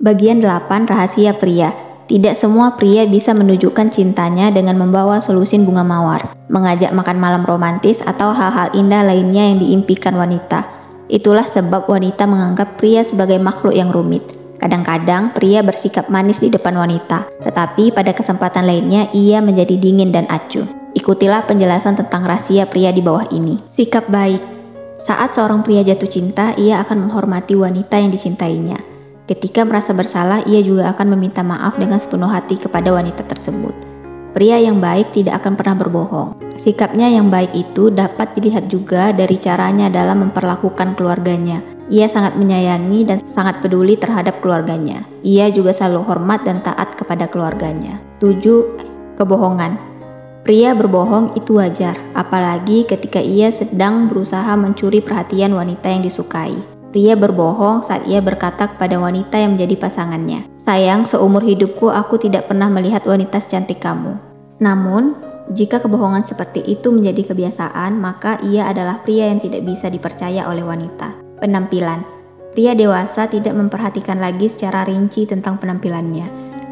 Bagian 8, rahasia pria. Tidak semua pria bisa menunjukkan cintanya dengan membawa selusin bunga mawar, mengajak makan malam romantis, atau hal-hal indah lainnya yang diimpikan wanita. Itulah sebab wanita menganggap pria sebagai makhluk yang rumit. Kadang-kadang pria bersikap manis di depan wanita, tetapi pada kesempatan lainnya ia menjadi dingin dan acuh. Ikutilah penjelasan tentang rahasia pria di bawah ini. Sikap baik. Saat seorang pria jatuh cinta, ia akan menghormati wanita yang dicintainya. Ketika merasa bersalah, ia juga akan meminta maaf dengan sepenuh hati kepada wanita tersebut. Pria yang baik tidak akan pernah berbohong. Sikapnya yang baik itu dapat dilihat juga dari caranya dalam memperlakukan keluarganya. Ia sangat menyayangi dan sangat peduli terhadap keluarganya. Ia juga selalu hormat dan taat kepada keluarganya. 7. Kebohongan. Pria berbohong itu wajar, apalagi ketika ia sedang berusaha mencuri perhatian wanita yang disukai. Pria berbohong saat ia berkata kepada wanita yang menjadi pasangannya, "Sayang, seumur hidupku aku tidak pernah melihat wanita secantik kamu." Namun, jika kebohongan seperti itu menjadi kebiasaan, maka ia adalah pria yang tidak bisa dipercaya oleh wanita. Penampilan. Pria dewasa tidak memperhatikan lagi secara rinci tentang penampilannya.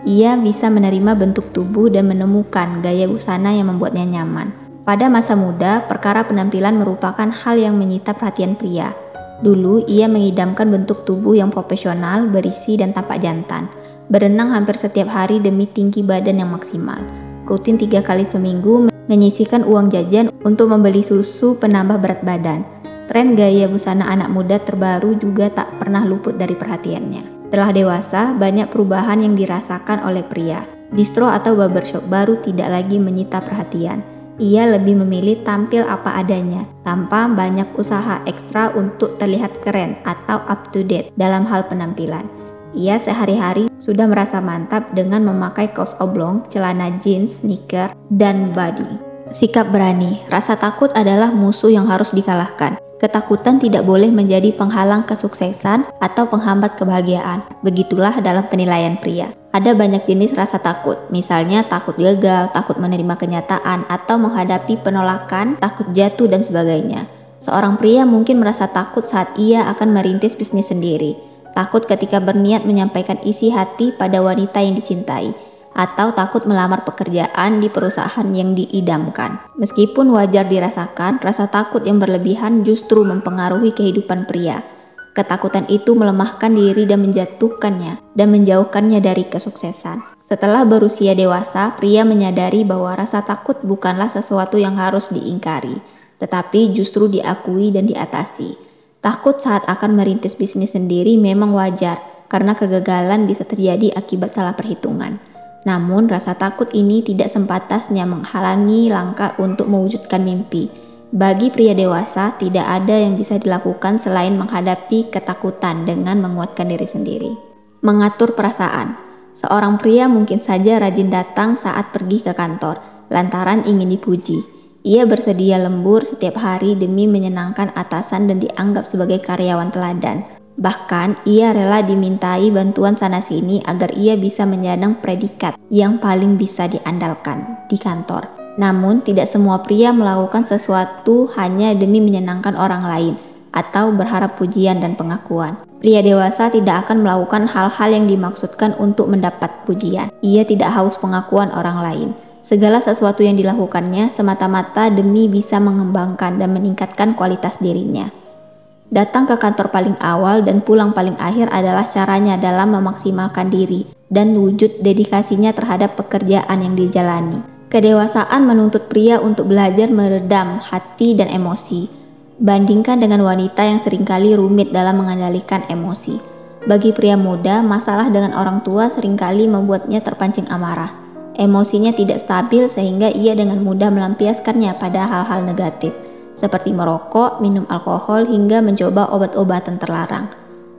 Ia bisa menerima bentuk tubuh dan menemukan gaya busana yang membuatnya nyaman. Pada masa muda, perkara penampilan merupakan hal yang menyita perhatian pria. Dulu ia mengidamkan bentuk tubuh yang profesional, berisi dan tampak jantan. Berenang hampir setiap hari demi tinggi badan yang maksimal. Rutin 3 kali seminggu menyisihkan uang jajan untuk membeli susu penambah berat badan. Tren gaya busana anak muda terbaru juga tak pernah luput dari perhatiannya. Setelah dewasa, banyak perubahan yang dirasakan oleh pria. Distro atau barbershop baru tidak lagi menyita perhatian. Ia lebih memilih tampil apa adanya, tanpa banyak usaha ekstra untuk terlihat keren atau up to date dalam hal penampilan. Ia sehari-hari sudah merasa mantap dengan memakai kaos oblong, celana jeans, sneaker, dan body. Sikap berani. Rasa takut adalah musuh yang harus dikalahkan. Ketakutan tidak boleh menjadi penghalang kesuksesan atau penghambat kebahagiaan. Begitulah dalam penilaian pria. Ada banyak jenis rasa takut, misalnya takut gagal, takut menerima kenyataan, atau menghadapi penolakan, takut jatuh, dan sebagainya. Seorang pria mungkin merasa takut saat ia akan merintis bisnis sendiri, takut ketika berniat menyampaikan isi hati pada wanita yang dicintai, atau takut melamar pekerjaan di perusahaan yang diidamkan. Meskipun wajar dirasakan, rasa takut yang berlebihan justru mempengaruhi kehidupan pria. Ketakutan itu melemahkan diri dan menjatuhkannya dan menjauhkannya dari kesuksesan. Setelah berusia dewasa, pria menyadari bahwa rasa takut bukanlah sesuatu yang harus diingkari, tetapi justru diakui dan diatasi. Takut saat akan merintis bisnis sendiri memang wajar, karena kegagalan bisa terjadi akibat salah perhitungan. Namun, rasa takut ini tidak sempatasnya menghalangi langkah untuk mewujudkan mimpi. Bagi pria dewasa, tidak ada yang bisa dilakukan selain menghadapi ketakutan dengan menguatkan diri sendiri. Mengatur perasaan. Seorang pria mungkin saja rajin datang saat pergi ke kantor, lantaran ingin dipuji. Ia bersedia lembur setiap hari demi menyenangkan atasan dan dianggap sebagai karyawan teladan. Bahkan, ia rela dimintai bantuan sana-sini agar ia bisa menyandang predikat yang paling bisa diandalkan di kantor. Namun, tidak semua pria melakukan sesuatu hanya demi menyenangkan orang lain atau berharap pujian dan pengakuan. Pria dewasa tidak akan melakukan hal-hal yang dimaksudkan untuk mendapat pujian. Ia tidak haus pengakuan orang lain. Segala sesuatu yang dilakukannya semata-mata demi bisa mengembangkan dan meningkatkan kualitas dirinya. Datang ke kantor paling awal dan pulang paling akhir adalah caranya dalam memaksimalkan diri dan wujud dedikasinya terhadap pekerjaan yang dijalani. Kedewasaan menuntut pria untuk belajar meredam hati dan emosi. Bandingkan dengan wanita yang seringkali rumit dalam mengendalikan emosi. Bagi pria muda, masalah dengan orang tua seringkali membuatnya terpancing amarah. Emosinya tidak stabil sehingga ia dengan mudah melampiaskannya pada hal-hal negatif, seperti merokok, minum alkohol, hingga mencoba obat-obatan terlarang.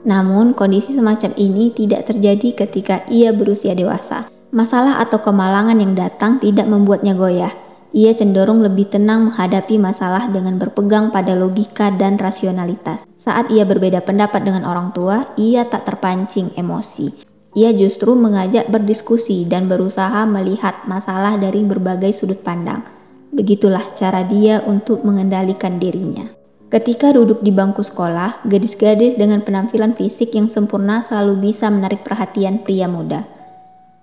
Namun, kondisi semacam ini tidak terjadi ketika ia berusia dewasa. Masalah atau kemalangan yang datang tidak membuatnya goyah. Ia cenderung lebih tenang menghadapi masalah dengan berpegang pada logika dan rasionalitas. Saat ia berbeda pendapat dengan orang tua, ia tak terpancing emosi. Ia justru mengajak berdiskusi dan berusaha melihat masalah dari berbagai sudut pandang. Begitulah cara dia untuk mengendalikan dirinya. Ketika duduk di bangku sekolah, gadis-gadis dengan penampilan fisik yang sempurna selalu bisa menarik perhatian pria muda.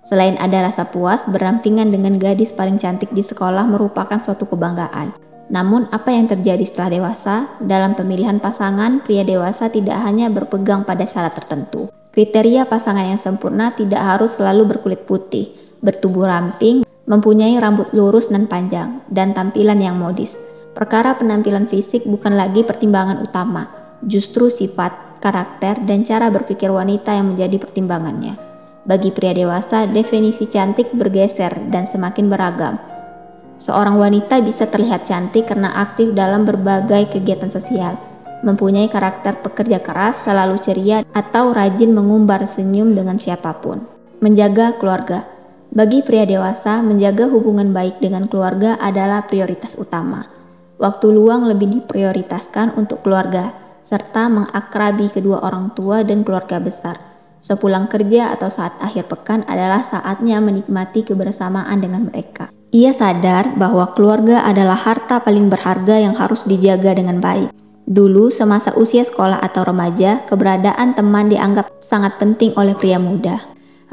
Selain ada rasa puas, berampingan dengan gadis paling cantik di sekolah merupakan suatu kebanggaan. Namun, apa yang terjadi setelah dewasa? Dalam pemilihan pasangan, pria dewasa tidak hanya berpegang pada syarat tertentu. Kriteria pasangan yang sempurna tidak harus selalu berkulit putih, bertubuh ramping, mempunyai rambut lurus dan panjang, dan tampilan yang modis. Perkara penampilan fisik bukan lagi pertimbangan utama, justru sifat, karakter, dan cara berpikir wanita yang menjadi pertimbangannya. Bagi pria dewasa, definisi cantik bergeser dan semakin beragam. Seorang wanita bisa terlihat cantik karena aktif dalam berbagai kegiatan sosial, mempunyai karakter pekerja keras, selalu ceria, atau rajin mengumbar senyum dengan siapapun. Menjaga keluarga. Bagi pria dewasa, menjaga hubungan baik dengan keluarga adalah prioritas utama. Waktu luang lebih diprioritaskan untuk keluarga, serta mengakrabi kedua orang tua dan keluarga besar. Sepulang kerja atau saat akhir pekan adalah saatnya menikmati kebersamaan dengan mereka. Ia sadar bahwa keluarga adalah harta paling berharga yang harus dijaga dengan baik. Dulu, semasa usia sekolah atau remaja, keberadaan teman dianggap sangat penting oleh pria muda.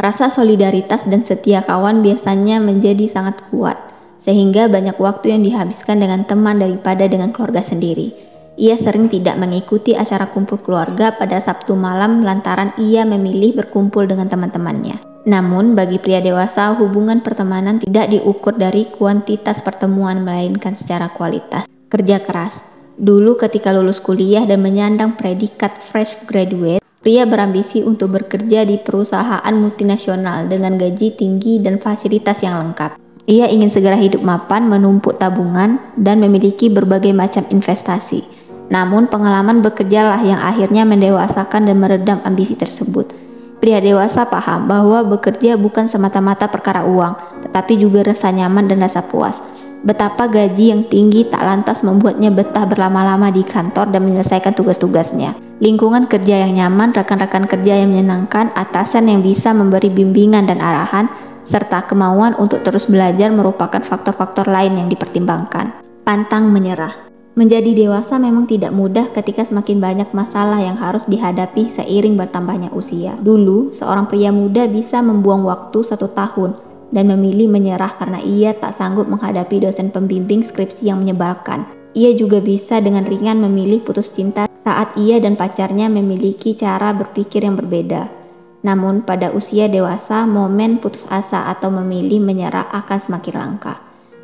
Rasa solidaritas dan setia kawan biasanya menjadi sangat kuat, sehingga banyak waktu yang dihabiskan dengan teman daripada dengan keluarga sendiri. Ia sering tidak mengikuti acara kumpul keluarga pada Sabtu malam lantaran ia memilih berkumpul dengan teman-temannya. Namun, bagi pria dewasa, hubungan pertemanan tidak diukur dari kuantitas pertemuan melainkan secara kualitas. Kerja keras. Dulu ketika lulus kuliah dan menyandang predikat fresh graduate, pria berambisi untuk bekerja di perusahaan multinasional dengan gaji tinggi dan fasilitas yang lengkap. Ia ingin segera hidup mapan, menumpuk tabungan, dan memiliki berbagai macam investasi. Namun pengalaman bekerjalah yang akhirnya mendewasakan dan meredam ambisi tersebut. Pria dewasa paham bahwa bekerja bukan semata-mata perkara uang, tetapi juga rasa nyaman dan rasa puas. Betapa gaji yang tinggi tak lantas membuatnya betah berlama-lama di kantor dan menyelesaikan tugas-tugasnya. Lingkungan kerja yang nyaman, rekan-rekan kerja yang menyenangkan, atasan yang bisa memberi bimbingan dan arahan, serta kemauan untuk terus belajar merupakan faktor-faktor lain yang dipertimbangkan. Pantang menyerah. Menjadi dewasa memang tidak mudah ketika semakin banyak masalah yang harus dihadapi seiring bertambahnya usia. Dulu, seorang pria muda bisa membuang waktu 1 tahun dan memilih menyerah karena ia tak sanggup menghadapi dosen pembimbing skripsi yang menyebalkan. Ia juga bisa dengan ringan memilih putus cinta saat ia dan pacarnya memiliki cara berpikir yang berbeda. Namun pada usia dewasa, momen putus asa atau memilih menyerah akan semakin langka.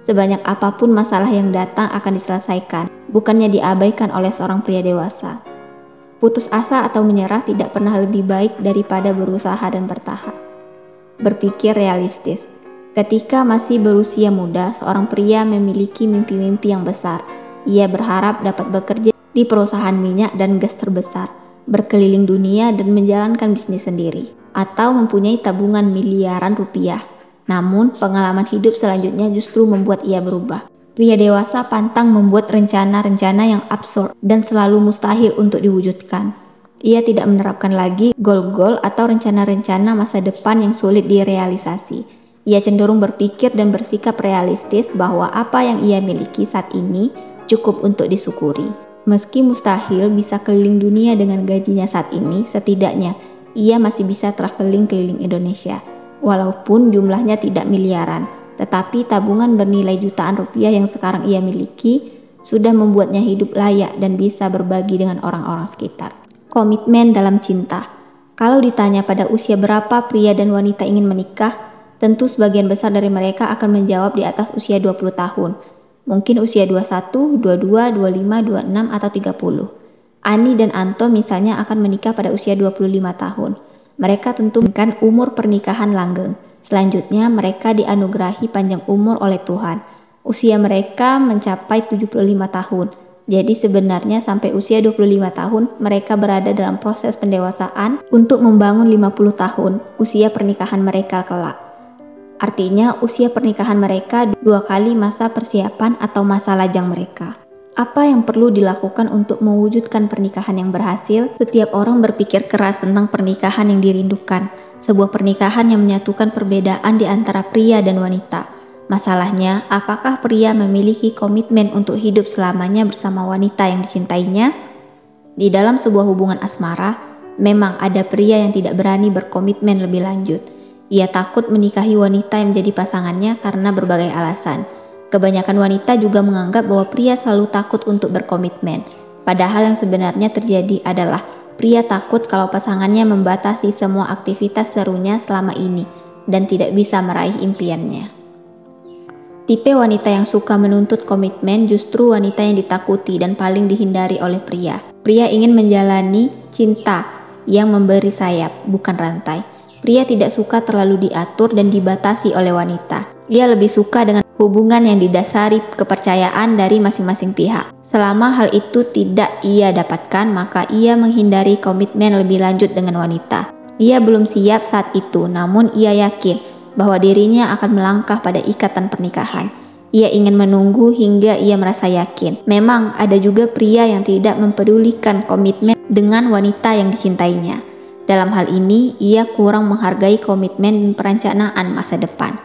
Sebanyak apapun masalah yang datang akan diselesaikan, bukannya diabaikan oleh seorang pria dewasa. Putus asa atau menyerah tidak pernah lebih baik daripada berusaha dan bertahan. Berpikir realistis. Ketika masih berusia muda, seorang pria memiliki mimpi-mimpi yang besar. Ia berharap dapat bekerja di perusahaan minyak dan gas terbesar, berkeliling dunia dan menjalankan bisnis sendiri, atau mempunyai tabungan miliaran rupiah. Namun, pengalaman hidup selanjutnya justru membuat ia berubah. Pria dewasa pantang membuat rencana-rencana yang absurd dan selalu mustahil untuk diwujudkan. Ia tidak menerapkan lagi goal-goal atau rencana-rencana masa depan yang sulit direalisasi. Ia cenderung berpikir dan bersikap realistis bahwa apa yang ia miliki saat ini cukup untuk disyukuri. Meski mustahil bisa keliling dunia dengan gajinya saat ini, setidaknya ia masih bisa traveling keliling Indonesia. Walaupun jumlahnya tidak miliaran, tetapi tabungan bernilai jutaan rupiah yang sekarang ia miliki sudah membuatnya hidup layak dan bisa berbagi dengan orang-orang sekitar. Komitmen dalam cinta. Kalau ditanya pada usia berapa pria dan wanita ingin menikah, tentu sebagian besar dari mereka akan menjawab di atas usia 20 tahun. Mungkin usia 21, 22, 25, 26, atau 30. Ani dan Anto misalnya akan menikah pada usia 25 tahun. Mereka tentukan umur pernikahan langgeng. Selanjutnya mereka dianugerahi panjang umur oleh Tuhan. Usia mereka mencapai 75 tahun. Jadi sebenarnya sampai usia 25 tahun mereka berada dalam proses pendewasaan untuk membangun 50 tahun usia pernikahan mereka kelak. Artinya usia pernikahan mereka 2 kali masa persiapan atau masa lajang mereka. Apa yang perlu dilakukan untuk mewujudkan pernikahan yang berhasil? Setiap orang berpikir keras tentang pernikahan yang dirindukan, sebuah pernikahan yang menyatukan perbedaan di antara pria dan wanita. Masalahnya, apakah pria memiliki komitmen untuk hidup selamanya bersama wanita yang dicintainya? Di dalam sebuah hubungan asmara, memang ada pria yang tidak berani berkomitmen lebih lanjut. Ia takut menikahi wanita yang menjadi pasangannya karena berbagai alasan. Kebanyakan wanita juga menganggap bahwa pria selalu takut untuk berkomitmen. Padahal yang sebenarnya terjadi adalah pria takut kalau pasangannya membatasi semua aktivitas serunya selama ini dan tidak bisa meraih impiannya. Tipe wanita yang suka menuntut komitmen justru wanita yang ditakuti dan paling dihindari oleh pria. Pria ingin menjalani cinta yang memberi sayap, bukan rantai. Pria tidak suka terlalu diatur dan dibatasi oleh wanita. Ia lebih suka dengan hubungan yang didasari kepercayaan dari masing-masing pihak. Selama hal itu tidak ia dapatkan, maka ia menghindari komitmen lebih lanjut dengan wanita. Ia belum siap saat itu, namun ia yakin bahwa dirinya akan melangkah pada ikatan pernikahan. Ia ingin menunggu hingga ia merasa yakin. Memang ada juga pria yang tidak mempedulikan komitmen dengan wanita yang dicintainya. Dalam hal ini, ia kurang menghargai komitmen dan perencanaan masa depan.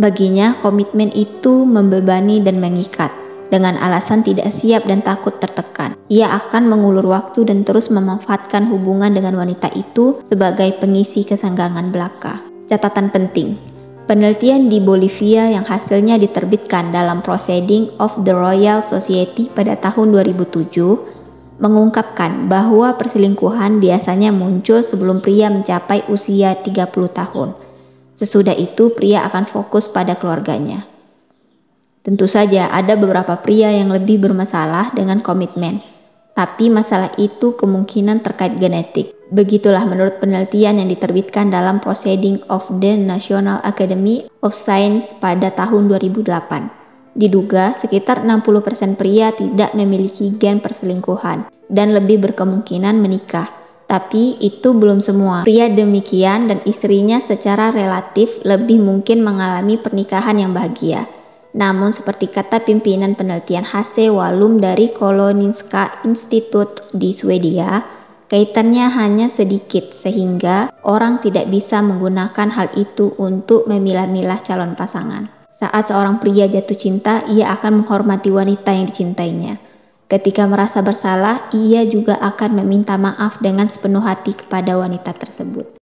Baginya, komitmen itu membebani dan mengikat. Dengan alasan tidak siap dan takut tertekan, ia akan mengulur waktu dan terus memanfaatkan hubungan dengan wanita itu sebagai pengisi kesenggangan belaka. Catatan penting, penelitian di Bolivia yang hasilnya diterbitkan dalam Proceedings of the Royal Society pada tahun 2007 mengungkapkan bahwa perselingkuhan biasanya muncul sebelum pria mencapai usia 30 tahun. Sesudah itu pria akan fokus pada keluarganya. Tentu saja ada beberapa pria yang lebih bermasalah dengan komitmen, tapi masalah itu kemungkinan terkait genetik. Begitulah menurut penelitian yang diterbitkan dalam Proceedings of the National Academy of Science pada tahun 2008. Diduga sekitar 60% pria tidak memiliki gen perselingkuhan dan lebih berkemungkinan menikah. Tapi itu belum semua. Pria demikian dan istrinya secara relatif lebih mungkin mengalami pernikahan yang bahagia. Namun seperti kata pimpinan penelitian Hasse Wallum dari Karolinska Institute di Swedia, kaitannya hanya sedikit sehingga orang tidak bisa menggunakan hal itu untuk memilah-milah calon pasangan. Saat seorang pria jatuh cinta, ia akan menghormati wanita yang dicintainya. Ketika merasa bersalah, ia juga akan meminta maaf dengan sepenuh hati kepada wanita tersebut.